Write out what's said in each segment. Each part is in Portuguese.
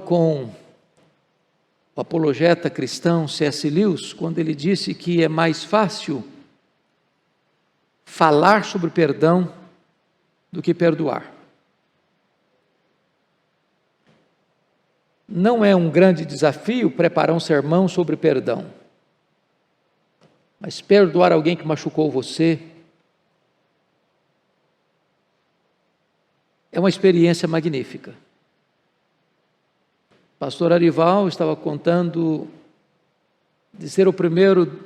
com o apologeta cristão C.S. Lewis, quando ele disse que é mais fácil falar sobre perdão do que perdoar. Não é um grande desafio preparar um sermão sobre perdão, mas perdoar alguém que machucou você é uma experiência magnífica. Pastor Arival estava contando de ser o primeiro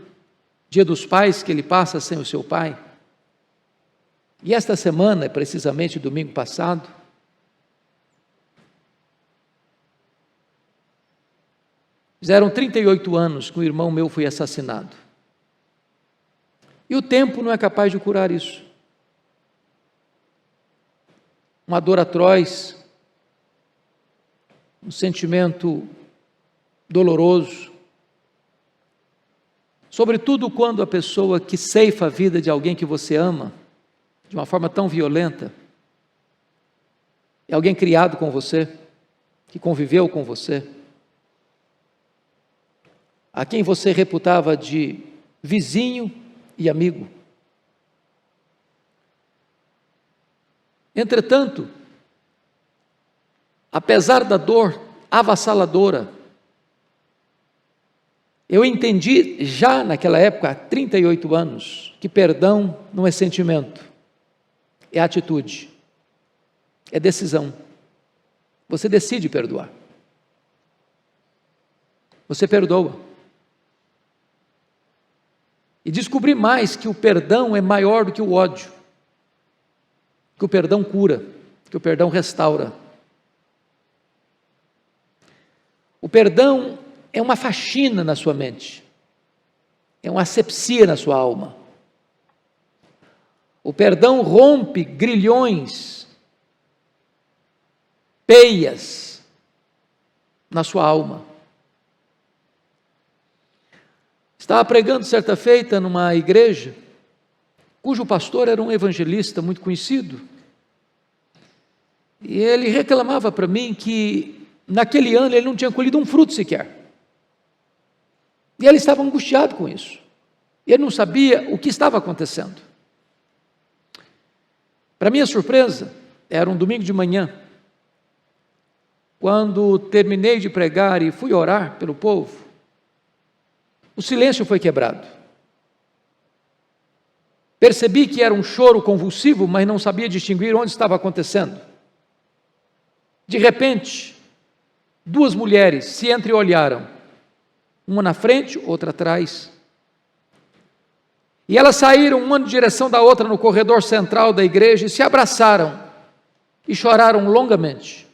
Dia dos Pais que ele passa sem o seu pai. E esta semana, precisamente domingo passado, fizeram 38 anos que um irmão meu foi assassinado. E o tempo não é capaz de curar isso. Uma dor atroz, um sentimento doloroso, sobretudo quando a pessoa que ceifa a vida de alguém que você ama, de uma forma tão violenta, é alguém criado com você, que conviveu com você, a quem você reputava de vizinho e amigo. Entretanto, apesar da dor avassaladora, eu entendi já naquela época, há 38 anos, que perdão não é sentimento, é atitude, é decisão. Você decide perdoar. Você perdoa. E descobri mais que o perdão é maior do que o ódio, que o perdão cura, que o perdão restaura. O perdão é uma faxina na sua mente, é uma asepsia na sua alma. O perdão rompe grilhões, peias na sua alma. Estava pregando certa feita numa igreja, cujo pastor era um evangelista muito conhecido, e ele reclamava para mim que naquele ano ele não tinha colhido um fruto sequer, e ele estava angustiado com isso, ele não sabia o que estava acontecendo. Para minha surpresa, era um domingo de manhã, quando terminei de pregar e fui orar pelo povo, o silêncio foi quebrado. Percebi que era um choro convulsivo, mas não sabia distinguir onde estava acontecendo. De repente, duas mulheres se entreolharam, uma na frente, outra atrás. E elas saíram uma em direção da outra no corredor central da igreja e se abraçaram e choraram longamente.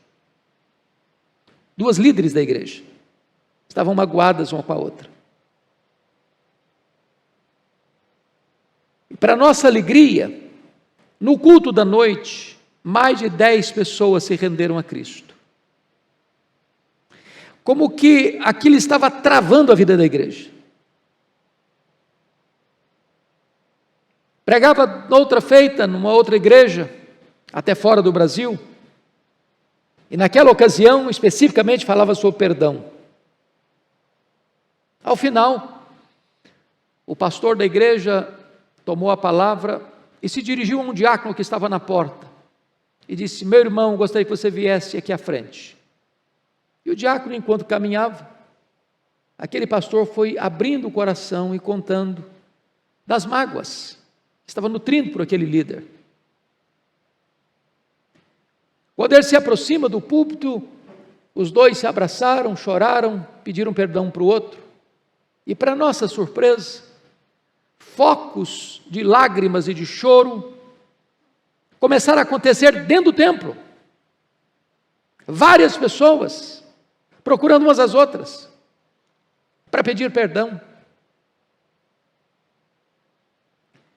Duas líderes da igreja estavam magoadas uma com a outra. E para nossa alegria, no culto da noite, mais de 10 pessoas se renderam a Cristo. Como que aquilo estava travando a vida da igreja. Pregava outra feita, numa outra igreja, até fora do Brasil, e naquela ocasião, especificamente, falava sobre perdão. Ao final, o pastor da igreja tomou a palavra e se dirigiu a um diácono que estava na porta, e disse: meu irmão, gostaria que você viesse aqui à frente. E o diácono, enquanto caminhava, aquele pastor foi abrindo o coração e contando das mágoas que estava nutrindo por aquele líder. Quando ele se aproxima do púlpito, os dois se abraçaram, choraram, pediram perdão um para o outro, e para nossa surpresa, focos de lágrimas e de choro começaram a acontecer dentro do templo. Várias pessoas procurando umas às outras para pedir perdão.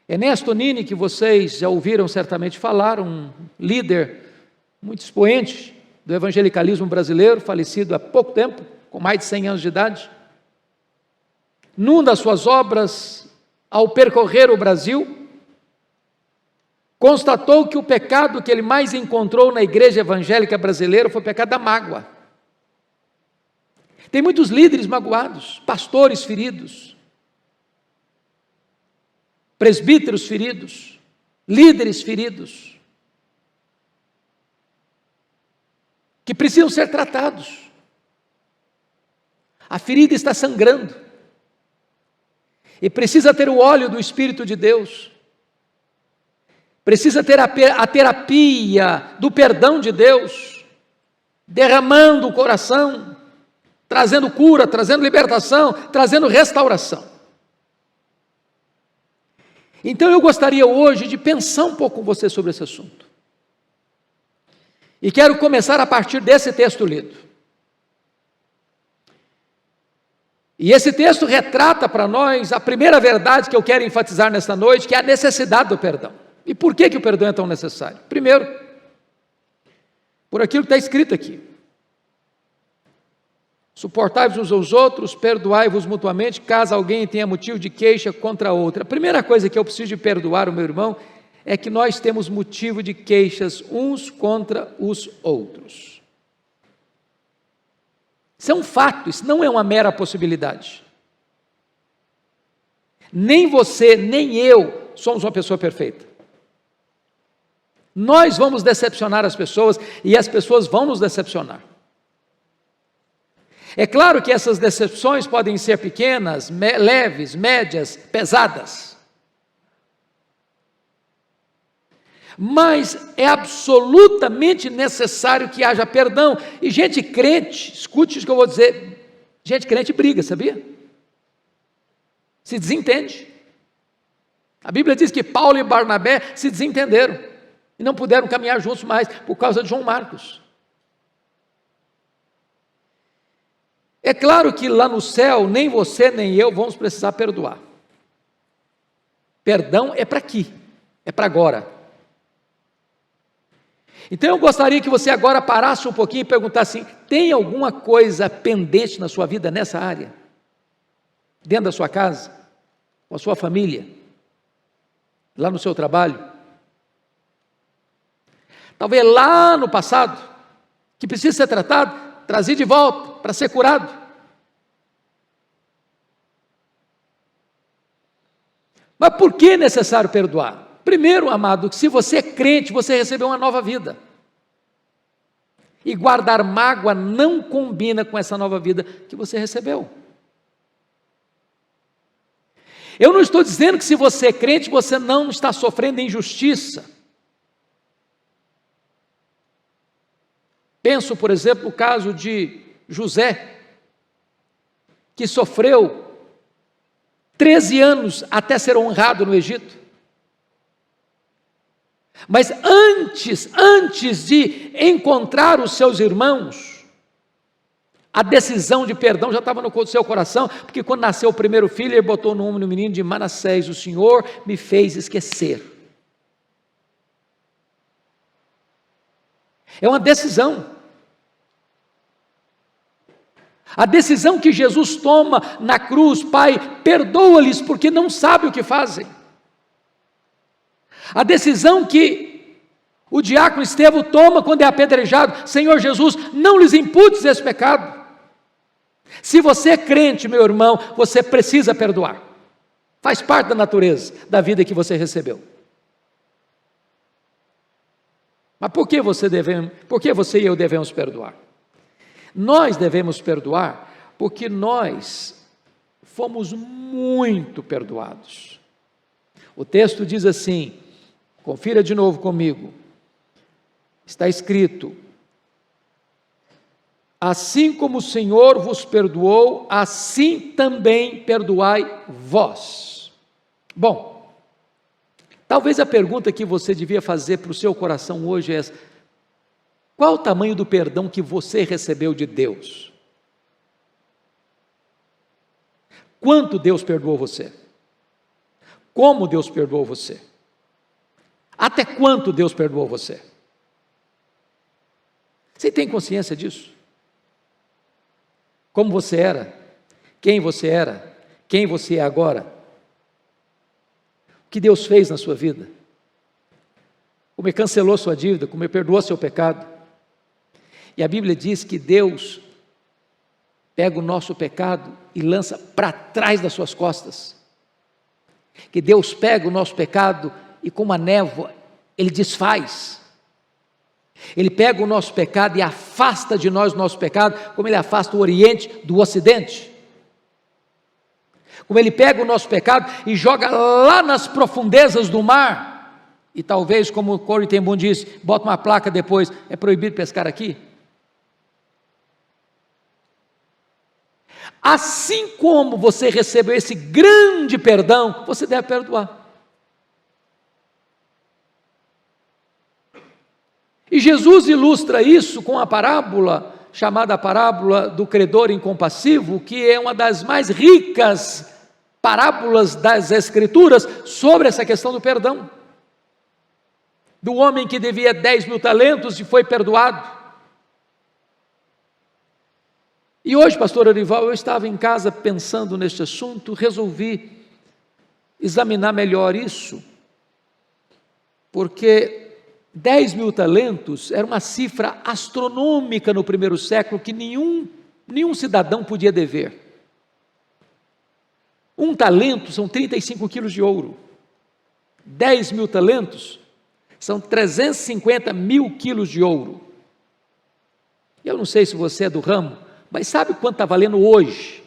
Ernesto Nini, que vocês já ouviram certamente falar, um líder muito expoente do evangelicalismo brasileiro, falecido há pouco tempo, com mais de 100 anos de idade, numa das suas obras, ao percorrer o Brasil, constatou que o pecado que ele mais encontrou na igreja evangélica brasileira foi o pecado da mágoa. Tem muitos líderes magoados, pastores feridos, presbíteros feridos, líderes feridos, que precisam ser tratados. A ferida está sangrando, e precisa ter o óleo do Espírito de Deus, precisa ter a terapia do perdão de Deus, derramando o coração, trazendo cura, trazendo libertação, trazendo restauração. Então eu gostaria hoje de pensar um pouco com você sobre esse assunto. E quero começar a partir desse texto lido. E esse texto retrata para nós a primeira verdade que eu quero enfatizar nesta noite, que é a necessidade do perdão. E por que o perdão é tão necessário? Primeiro, por aquilo que está escrito aqui. Suportai-vos uns aos outros, perdoai-vos mutuamente, caso alguém tenha motivo de queixa contra outra. A primeira coisa que eu preciso de perdoar o meu irmão é que nós temos motivo de queixas uns contra os outros. Isso é um fato, isso não é uma mera possibilidade. Nem você, nem eu somos uma pessoa perfeita. Nós vamos decepcionar as pessoas e as pessoas vão nos decepcionar. É claro que essas decepções podem ser pequenas, leves, médias, pesadas. Mas é absolutamente necessário que haja perdão. E gente crente, escute isso que eu vou dizer, gente crente briga, sabia? Se desentende. A Bíblia diz que Paulo e Barnabé se desentenderam e não puderam caminhar juntos mais por causa de João Marcos. É claro que lá no céu, nem você nem eu vamos precisar perdoar. Perdão é para aqui, é para agora. Então eu gostaria que você agora parasse um pouquinho e perguntasse assim: tem alguma coisa pendente na sua vida nessa área? Dentro da sua casa, com a sua família, lá no seu trabalho? Talvez lá no passado, que precisa ser tratado, trazido de volta para ser curado. Mas por que é necessário perdoar? Primeiro, amado, que se você é crente, você recebeu uma nova vida. E guardar mágoa não combina com essa nova vida que você recebeu. Eu não estou dizendo que se você é crente, você não está sofrendo injustiça. Penso, por exemplo, no caso de José, que sofreu 13 anos até ser honrado no Egito. Mas antes de encontrar os seus irmãos, a decisão de perdão já estava no seu coração, porque quando nasceu o primeiro filho, ele botou o nome no menino de Manassés: o Senhor me fez esquecer. É uma decisão. A decisão que Jesus toma na cruz: Pai, perdoa-lhes porque não sabem o que fazem. A decisão que o diácono Estevão toma quando é apedrejado: Senhor Jesus, não lhes imputes esse pecado. Se você é crente, meu irmão, você precisa perdoar. Faz parte da natureza da vida que você recebeu. Mas por que você e eu devemos perdoar? Nós devemos perdoar porque nós fomos muito perdoados. O texto diz assim, confira de novo comigo, está escrito: assim como o Senhor vos perdoou, assim também perdoai vós. Bom, talvez a pergunta que você devia fazer para o seu coração hoje é essa: qual o tamanho do perdão que você recebeu de Deus? Quanto Deus perdoou você? Como Deus perdoou você? Até quanto Deus perdoou você? Você tem consciência disso? Como você era? Quem você é agora? O que Deus fez na sua vida? Como Ele cancelou sua dívida, como Ele perdoou seu pecado? E a Bíblia diz que Deus pega o nosso pecado e lança para trás das suas costas. Que Deus pega o nosso pecado e com uma névoa Ele desfaz. Ele pega o nosso pecado e afasta de nós o nosso pecado, como Ele afasta o Oriente do Ocidente. Como Ele pega o nosso pecado e joga lá nas profundezas do mar. E talvez, como o Corrie ten Boom disse, bota uma placa depois, é proibido pescar aqui. Assim como você recebeu esse grande perdão, você deve perdoar. E Jesus ilustra isso com a parábola, chamada a parábola do credor incompassivo, que é uma das mais ricas parábolas das Escrituras sobre essa questão do perdão. Do homem que devia 10.000 talentos e foi perdoado. E hoje, pastor Orival, eu estava em casa pensando neste assunto, resolvi examinar melhor isso, porque 10.000 talentos era uma cifra astronômica no primeiro século que nenhum cidadão podia dever. Um talento são 35 quilos de ouro. 10.000 talentos são 350 mil quilos de ouro. Eu não sei se você é do ramo, mas sabe quanto está valendo hoje?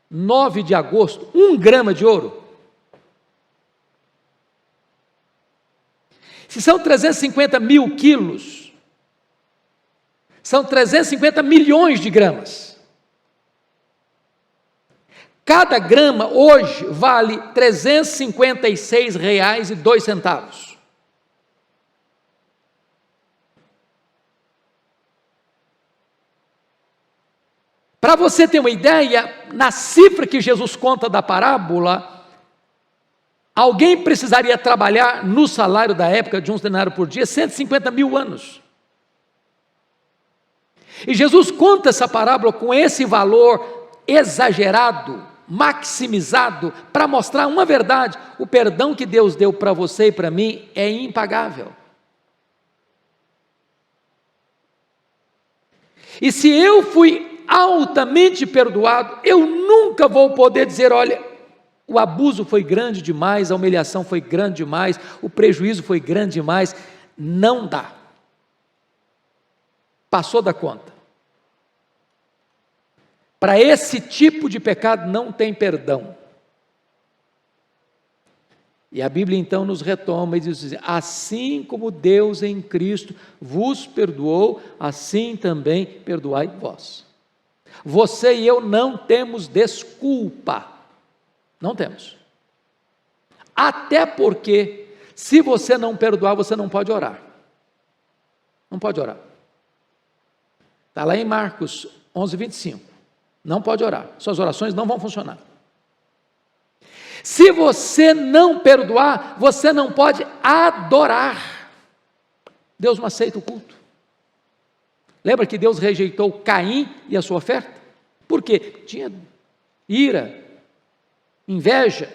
9 de agosto, 1 grama de ouro. Se são 350 mil quilos, são 350 milhões de gramas. Cada grama hoje vale R$ 356,02. Para você ter uma ideia, na cifra que Jesus conta da parábola, alguém precisaria trabalhar no salário da época de 1 denário por dia, 150 mil anos. E Jesus conta essa parábola com esse valor exagerado, maximizado, para mostrar uma verdade: o perdão que Deus deu para você e para mim é impagável. E se eu fui altamente perdoado, eu nunca vou poder dizer: olha, o abuso foi grande demais, a humilhação foi grande demais, o prejuízo foi grande demais. Não dá. Passou da conta. Para esse tipo de pecado não tem perdão. E a Bíblia então nos retoma e diz assim: assim como Deus em Cristo vos perdoou, assim também perdoai vós. Você e eu não temos desculpa. Não temos. Até porque, se você não perdoar, você não pode orar. Não pode orar. Está lá em Marcos 11:25. Não pode orar. Suas orações não vão funcionar. Se você não perdoar, você não pode adorar. Deus não aceita o culto. Lembra que Deus rejeitou Caim e a sua oferta? Por quê? Tinha ira, inveja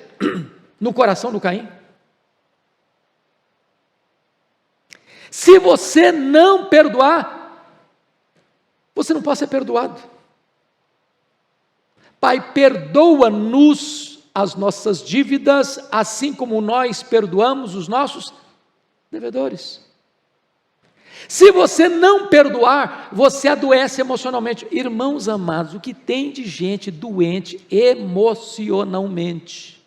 no coração do Caim. Se você não perdoar, você não pode ser perdoado. Pai, perdoa-nos as nossas dívidas, assim como nós perdoamos os nossos devedores. Se você não perdoar, você adoece emocionalmente. Irmãos amados, o que tem de gente doente emocionalmente?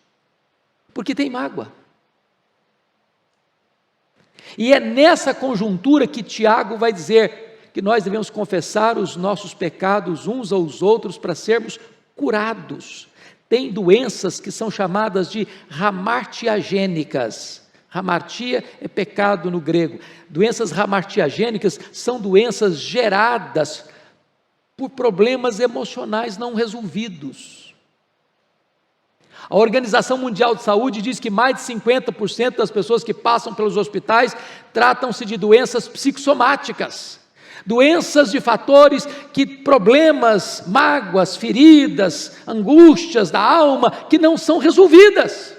Porque tem mágoa. E é nessa conjuntura que Tiago vai dizer que nós devemos confessar os nossos pecados uns aos outros para sermos curados. Tem doenças que são chamadas de hamartiagênicas. Hamartia é pecado no grego. Doenças hamartiagênicas são doenças geradas por problemas emocionais não resolvidos. A Organização Mundial de Saúde diz que mais de 50% das pessoas que passam pelos hospitais tratam-se de doenças psicossomáticas. Doenças de fatores que problemas, mágoas, feridas, angústias da alma que não são resolvidas.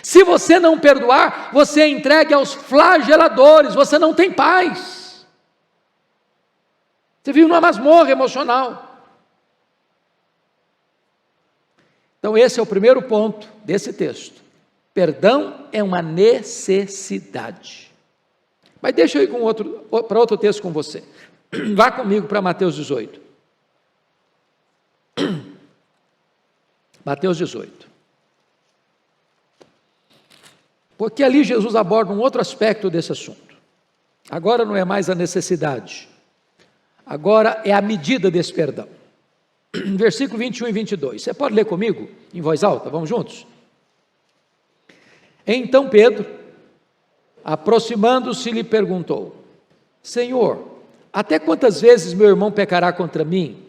Se você não perdoar, você é entregue aos flageladores, você não tem paz. Você vive numa masmorra emocional. Então esse é o primeiro ponto desse texto. Perdão é uma necessidade. Mas deixa eu ir para outro texto com você. Vá comigo para Mateus 18. Mateus 18. Porque ali Jesus aborda um outro aspecto desse assunto. Agora não é mais a necessidade. Agora é a medida desse perdão. Versículo 21 e 22. Você pode ler comigo em voz alta? Vamos juntos? Então Pedro, aproximando-se, lhe perguntou: Senhor, até quantas vezes meu irmão pecará contra mim,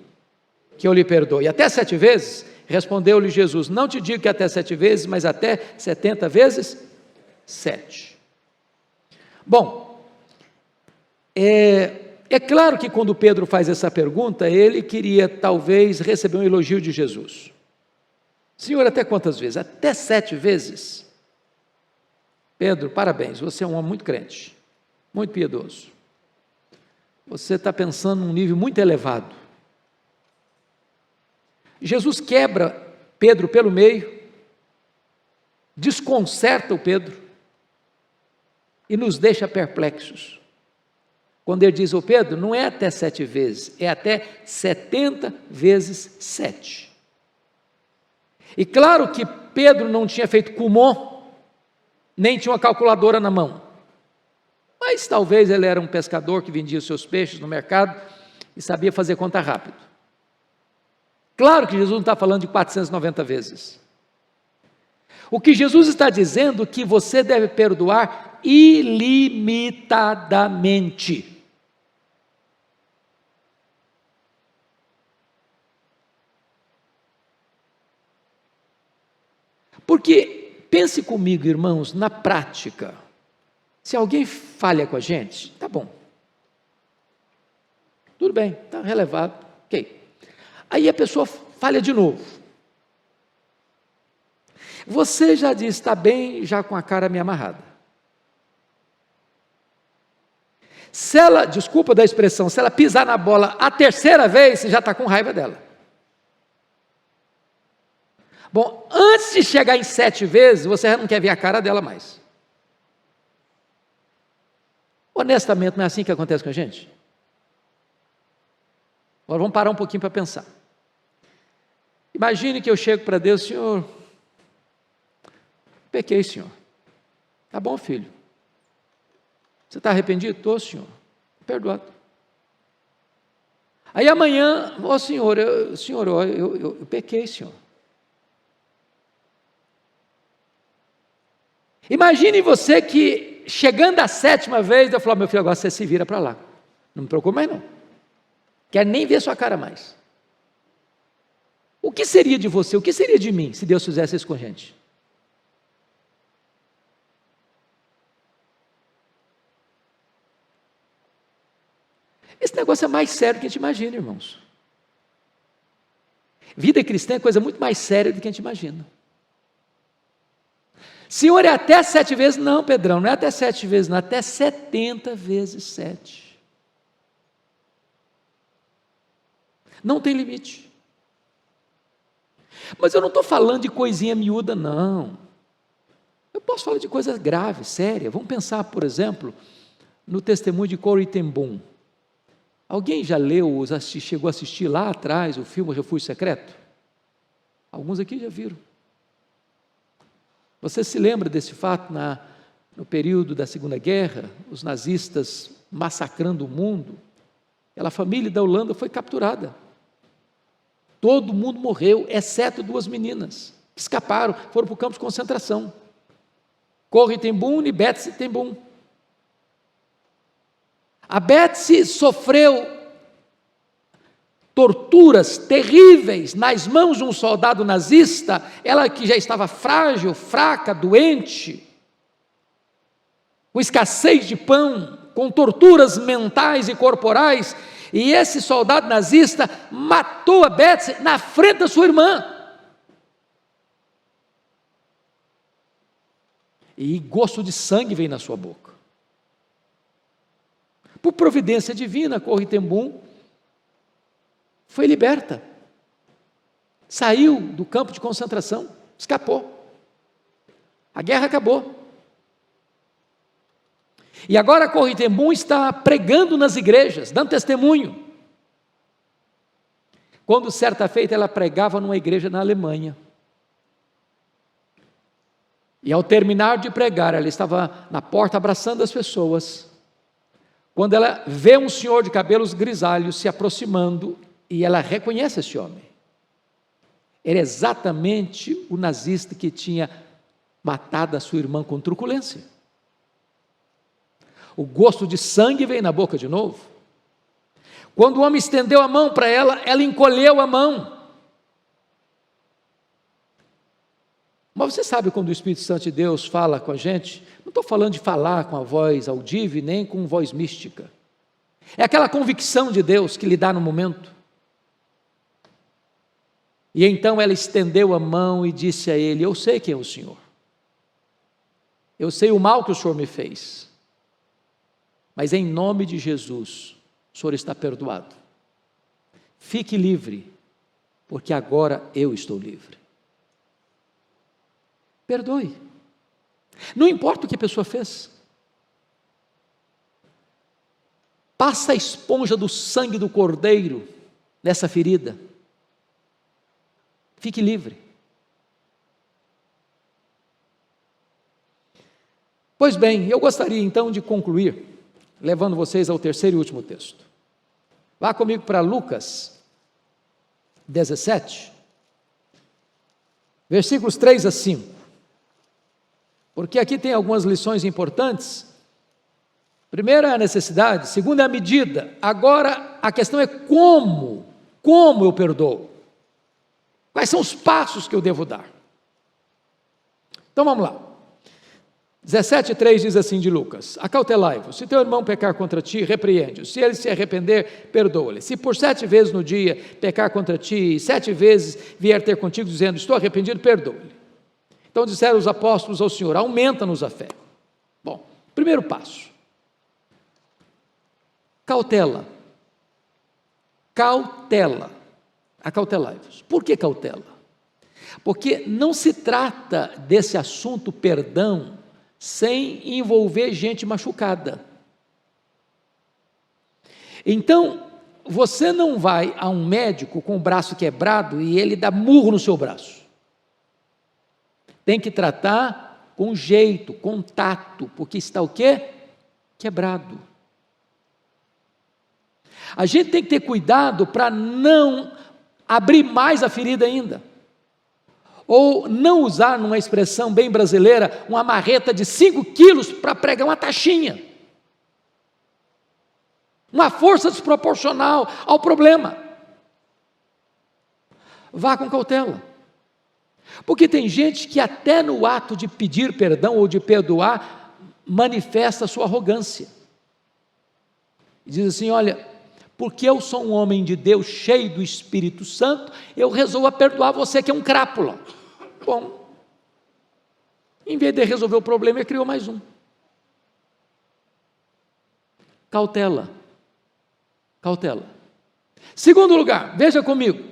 que eu lhe perdoe? Até 7 vezes? Respondeu-lhe Jesus: não te digo que até 7 vezes, mas até 70 vezes 7. Bom, é claro que quando Pedro faz essa pergunta, ele queria talvez receber um elogio de Jesus. Senhor, até quantas vezes? Até 7 vezes? Pedro, parabéns, você é um homem muito crente, muito piedoso. Você está pensando num nível muito elevado. Jesus quebra Pedro pelo meio, desconcerta o Pedro e nos deixa perplexos. Quando ele diz: ô Pedro, não é até 7 vezes, é até 70 vezes 7. E claro que Pedro não tinha feito Kumon, nem tinha uma calculadora na mão, mas talvez ele era um pescador que vendia os seus peixes no mercado e sabia fazer conta rápido. Claro que Jesus não está falando de 490 vezes. O que Jesus está dizendo é que você deve perdoar ilimitadamente. Porque, pense comigo, irmãos, na prática, se alguém falha com a gente, tá bom. Tudo bem, está relevado, ok. Aí a pessoa falha de novo. Você já diz: está bem, já com a cara meio amarrada. Se ela, desculpa da expressão, se ela pisar na bola a terceira vez, você já está com raiva dela. Bom, antes de chegar em 7 vezes, você já não quer ver a cara dela mais. Honestamente, não é assim que acontece com a gente? Agora vamos parar um pouquinho para pensar. Imagine que eu chego para Deus: Senhor, pequei, Senhor. Tá bom, filho. Você está arrependido? Estou, Senhor. Perdoado. Aí amanhã: ó Senhor, eu pequei, Senhor. Imagine você que, chegando a 7ª vez, eu falo: meu filho, agora você se vira para lá. Não me preocupe mais não. Quero nem ver sua cara mais. O que seria de você, o que seria de mim, se Deus fizesse isso com a gente? Esse negócio é mais sério do que a gente imagina, irmãos. Vida cristã é coisa muito mais séria do que a gente imagina. Senhor, é até 7 vezes? Não, Pedrão, não é até 7 vezes, não, até 70 vezes 7. Não tem limite. Mas eu não estou falando de coisinha miúda, não. Eu posso falar de coisas graves, sérias. Vamos pensar, por exemplo, no testemunho de Corrie ten Boom. Alguém já leu, chegou a assistir lá atrás o filme O Refúgio Secreto? Alguns aqui já viram. Você se lembra desse fato no período da Segunda Guerra, os nazistas massacrando o mundo? Aquela família da Holanda foi capturada. Todo mundo morreu, exceto 2 meninas, que escaparam, foram para o campo de concentração. Corrie ten Boom e Betsy ten Boom. A Betsy sofreu torturas terríveis nas mãos de um soldado nazista, ela que já estava frágil, fraca, doente, com escassez de pão, com torturas mentais e corporais, e esse soldado nazista matou a Betsy na frente da sua irmã. E gosto de sangue veio na sua boca. Por providência divina, Corrie ten Boom foi liberta. Saiu do campo de concentração, escapou. A guerra acabou. E agora a Corrie ten Boom está pregando nas igrejas, dando testemunho. Quando certa feita ela pregava numa igreja na Alemanha. E ao terminar de pregar, ela estava na porta abraçando as pessoas, quando ela vê um senhor de cabelos grisalhos se aproximando, e ela reconhece esse homem. Era exatamente o nazista que tinha matado a sua irmã com truculência. O gosto de sangue veio na boca de novo. Quando o homem estendeu a mão para ela, ela encolheu a mão. Mas você sabe quando o Espírito Santo de Deus fala com a gente? Não estou falando de falar com a voz audível, nem com voz mística. É aquela convicção de Deus que lhe dá no momento. E então ela estendeu a mão e disse a ele: eu sei quem é o Senhor. Eu sei o mal que o Senhor me fez. Mas em nome de Jesus, o Senhor está perdoado. Fique livre, porque agora eu estou livre. Perdoe. Não importa o que a pessoa fez. Passa a esponja do sangue do cordeiro nessa ferida. Fique livre. Pois bem, eu gostaria então de concluir, levando vocês ao terceiro e último texto. Vá comigo para Lucas 17, versículos 3 a 5. Porque aqui tem algumas lições importantes. Primeiro é a necessidade, segundo é a medida. Agora a questão é como eu perdoo. Quais são os passos que eu devo dar? Então vamos lá. 17,3 diz assim de Lucas: acautelai-vos, se teu irmão pecar contra ti, repreende-o, se ele se arrepender, perdoa-lhe. Se por 7 vezes no dia pecar contra ti, e 7 vezes vier ter contigo dizendo: estou arrependido, perdoa-lhe. Então disseram os apóstolos ao Senhor: aumenta-nos a fé. Bom, primeiro passo: cautela. Acautelai-vos. Por que cautela? Porque não se trata desse assunto perdão sem envolver gente machucada. Então, você não vai a um médico com o braço quebrado e ele dá murro no seu braço. Tem que tratar com jeito, com tato, porque está o quê? Quebrado. A gente tem que ter cuidado para não abrir mais a ferida ainda. Ou não usar, numa expressão bem brasileira, uma marreta de 5 quilos para pregar uma taxinha. Uma força desproporcional ao problema. Vá com cautela. Porque tem gente que até no ato de pedir perdão ou de perdoar, manifesta a sua arrogância. Diz assim: olha, porque eu sou um homem de Deus, cheio do Espírito Santo, eu resolvo perdoar você que é um crápula. Bom, em vez de resolver o problema, ele criou mais um. Cautela. Segundo lugar, veja comigo.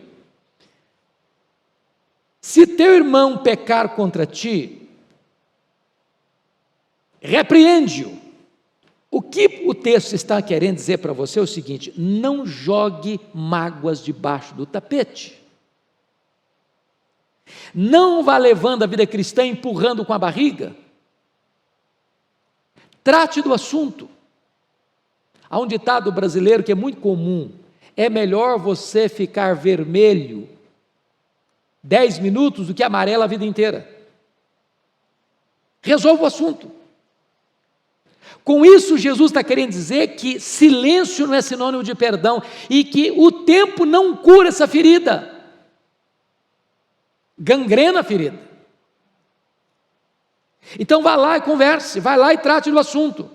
Se teu irmão pecar contra ti, repreende-o. O que o texto está querendo dizer para você é o seguinte: não jogue mágoas debaixo do tapete. Não vá levando a vida cristã empurrando com a barriga. Trate do assunto. Há um ditado brasileiro que é muito comum: é melhor você ficar vermelho 10 minutos do que amarelo a vida inteira. Resolva o assunto. Com isso, Jesus está querendo dizer que silêncio não é sinônimo de perdão e que o tempo não cura essa ferida. Gangrena a ferida. Então vá lá e converse, vai lá e trate do assunto.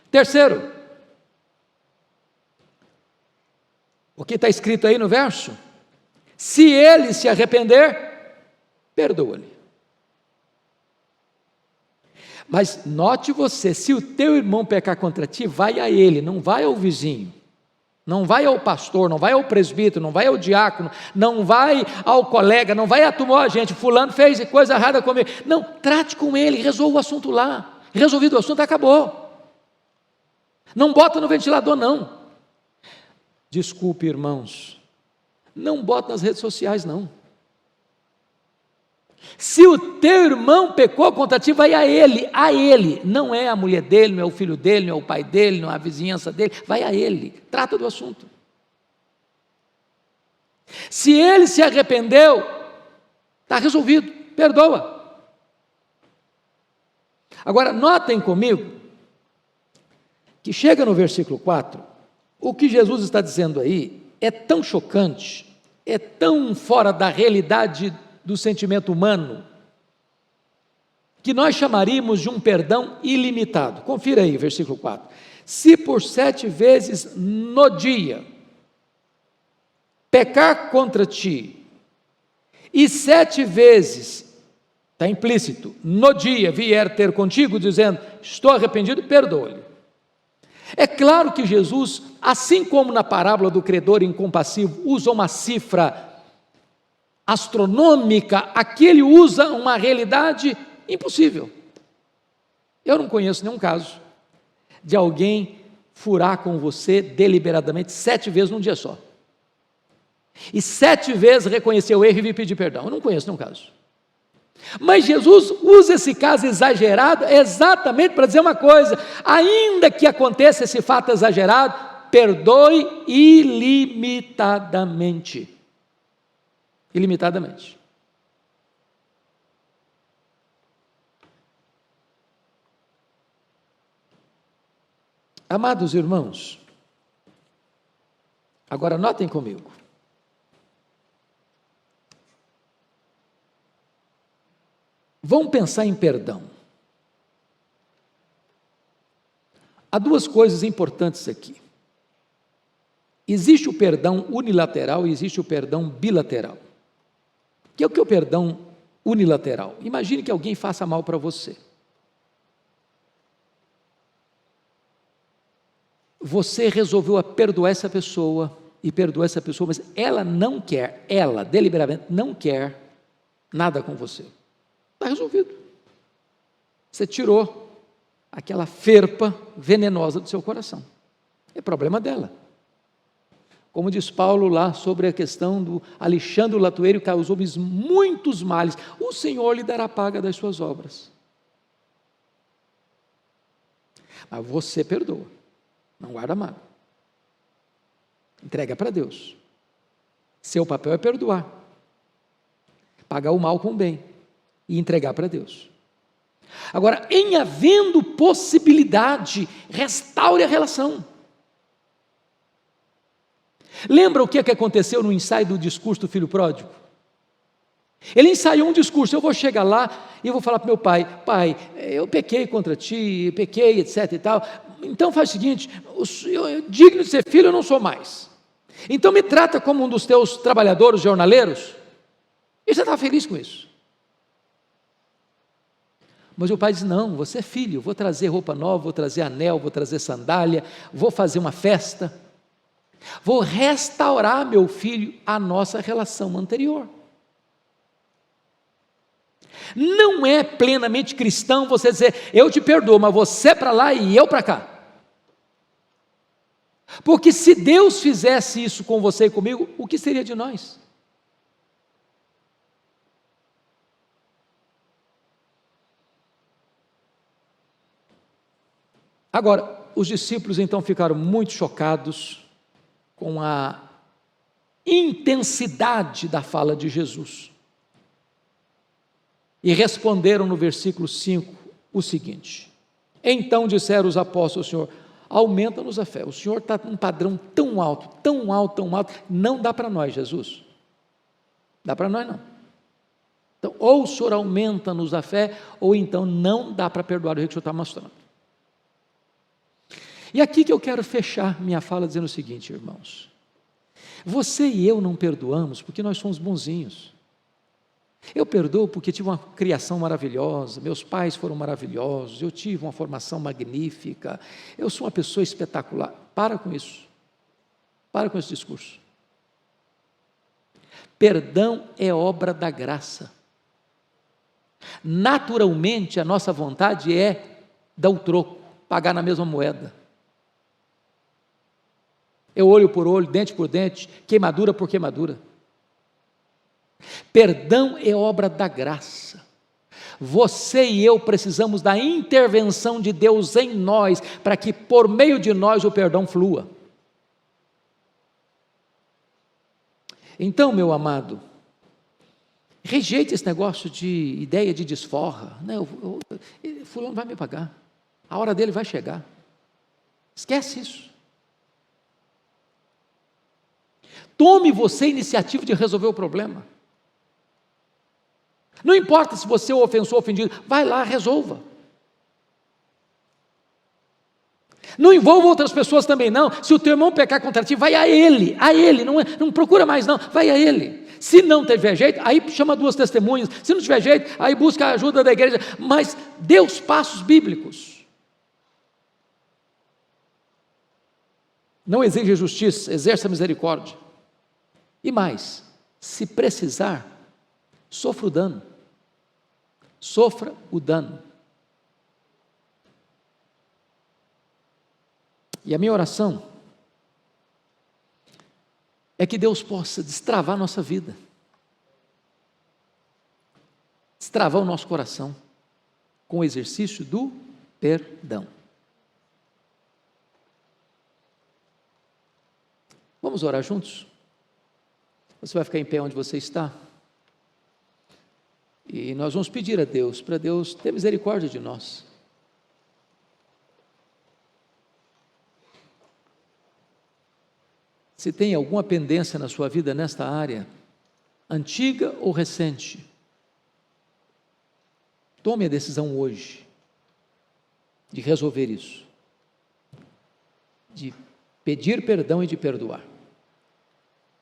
Terceiro, o que está escrito aí no verso? Se ele se arrepender, perdoa-lhe. Mas note você, se o teu irmão pecar contra ti, vai a ele, não vai ao vizinho. Não vai ao pastor, não vai ao presbítero, não vai ao diácono, não vai ao colega, não vai à turma, gente, fulano fez coisa errada comigo. Não, trate com ele, resolva o assunto lá. Resolvido o assunto, acabou. Não bota no ventilador, não. Desculpe, irmãos, não bota nas redes sociais, não. Se o teu irmão pecou contra ti, vai a ele, não é a mulher dele, não é o filho dele, não é o pai dele, não é a vizinhança dele, vai a ele, trata do assunto. Se ele se arrependeu, está resolvido, perdoa. Agora, notem comigo, que chega no versículo 4, o que Jesus está dizendo aí é tão chocante, é tão fora da realidade do sentimento humano, que nós chamaríamos de um perdão ilimitado. Confira aí, versículo 4. Se por 7 vezes no dia pecar contra ti, e 7 vezes, está implícito, no dia vier ter contigo, dizendo, estou arrependido, perdoa-lhe. É claro que Jesus, assim como na parábola do credor incompassivo, usa uma cifra astronômica, aqui ele usa uma realidade impossível. Eu não conheço nenhum caso de alguém furar com você deliberadamente 7 vezes num dia só. E 7 vezes reconhecer o erro e vir pedir perdão. Eu não conheço nenhum caso. Mas Jesus usa esse caso exagerado exatamente para dizer uma coisa: ainda que aconteça esse fato exagerado, perdoe ilimitadamente. Ilimitadamente. Amados irmãos, agora notem comigo. Vamos pensar em perdão. Há 2 coisas importantes aqui. Existe o perdão unilateral e existe o perdão bilateral. O que é o perdão unilateral? Imagine que alguém faça mal para você. Você resolveu perdoar essa pessoa, mas ela não quer, ela deliberadamente não quer nada com você. Está resolvido. Você tirou aquela ferpa venenosa do seu coração. É problema dela. Como diz Paulo lá sobre a questão do Alexandre o latoeiro, causou muitos males, o Senhor lhe dará paga das suas obras. Mas você perdoa, não guarda mágoa. Entrega para Deus. Seu papel é perdoar, pagar o mal com o bem e entregar para Deus. Agora, em havendo possibilidade, restaure a relação. Lembra o que aconteceu no ensaio do discurso do filho pródigo? Ele ensaiou um discurso: eu vou chegar lá e eu vou falar para meu pai: pai, eu pequei contra ti, pequei, etc e tal, então faz o seguinte, eu, digno de ser filho eu não sou mais, então me trata como um dos teus trabalhadores, jornaleiros. E você está feliz com isso? Mas o pai diz: não, você é filho, vou trazer roupa nova, vou trazer anel, vou trazer sandália, vou fazer uma festa, vou restaurar, meu filho, a nossa relação anterior. Não é plenamente cristão você dizer: eu te perdoo, mas você para lá e eu para cá. Porque se Deus fizesse isso com você e comigo, o que seria de nós? Agora, os discípulos então ficaram muito chocados com a intensidade da fala de Jesus. E responderam no versículo 5 o seguinte: então disseram os apóstolos ao Senhor: aumenta-nos a fé. O Senhor está com um padrão tão alto, tão alto, tão alto, não dá para nós, Jesus. Dá para nós não. Então, ou o Senhor aumenta-nos a fé, ou então não dá para perdoar o que o Senhor está mostrando. E aqui que eu quero fechar minha fala dizendo o seguinte, irmãos: você e eu não perdoamos porque nós somos bonzinhos. Eu perdoo porque tive uma criação maravilhosa, meus pais foram maravilhosos, eu tive uma formação magnífica, eu sou uma pessoa espetacular. Para com isso. Para com esse discurso. Perdão é obra da graça. Naturalmente, a nossa vontade é dar o troco, pagar na mesma moeda. É olho por olho, dente por dente, queimadura por queimadura. Perdão é obra da graça. Você e eu precisamos da intervenção de Deus em nós, para que por meio de nós o perdão flua. Então, meu amado, rejeite esse negócio de ideia de desforra. Não, fulano vai me pagar, a hora dele vai chegar. Esquece isso. Tome você a iniciativa de resolver o problema. Não importa se você é o ofensor ou ofendido, vai lá, resolva. Não envolva outras pessoas também não. Se o teu irmão pecar contra ti, vai a ele, não procura mais não, vai a ele. Se não tiver jeito, aí chama 2 testemunhas. Se não tiver jeito, aí busca a ajuda da igreja. Mas dê os passos bíblicos. Não exige justiça, exerça misericórdia. E mais, se precisar, sofra o dano. Sofra o dano. E a minha oração é que Deus possa destravar a nossa vida, destravar o nosso coração, com o exercício do perdão. Vamos orar juntos? Você vai ficar em pé onde você está? E nós vamos pedir a Deus, para Deus ter misericórdia de nós. Se tem alguma pendência na sua vida nesta área, antiga ou recente, tome a decisão hoje, de resolver isso, de pedir perdão e de perdoar.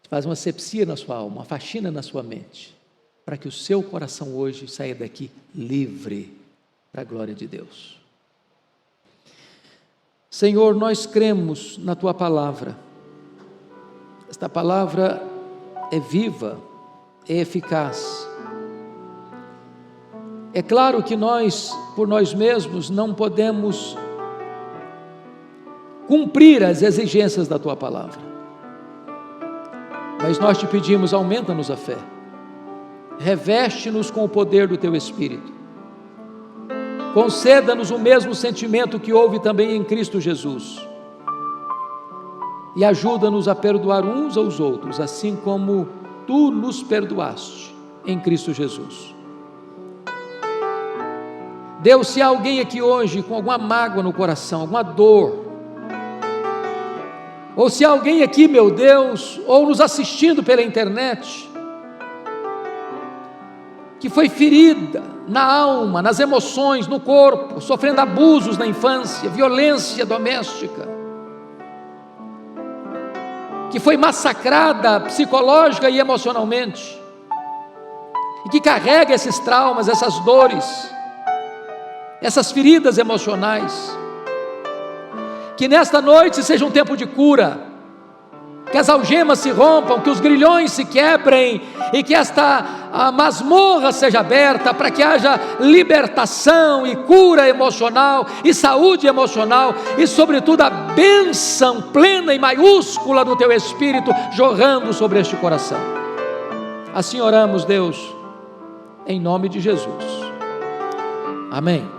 Faz uma asepsia na sua alma, uma faxina na sua mente, para que o seu coração hoje saia daqui livre, para a glória de Deus. Senhor, nós cremos na Tua Palavra. Esta palavra é viva, é eficaz. É claro que nós, por nós mesmos, não podemos cumprir as exigências da Tua Palavra. Mas nós te pedimos, aumenta-nos a fé. Reveste-nos com o poder do Teu Espírito. Conceda-nos o mesmo sentimento que houve também em Cristo Jesus. E ajuda-nos a perdoar uns aos outros, assim como Tu nos perdoaste em Cristo Jesus. Deus, se há alguém aqui hoje com alguma mágoa no coração, alguma dor, ou se há alguém aqui, meu Deus, ou nos assistindo pela internet, que foi ferida na alma, nas emoções, no corpo, sofrendo abusos na infância, violência doméstica, que foi massacrada psicológica e emocionalmente, e que carrega esses traumas, essas dores, essas feridas emocionais, que nesta noite seja um tempo de cura, que as algemas se rompam, que os grilhões se quebrem, e que a masmorra seja aberta, para que haja libertação e cura emocional, e saúde emocional, e sobretudo a bênção plena e maiúscula do Teu Espírito, jorrando sobre este coração. Assim oramos, Deus, em nome de Jesus, amém.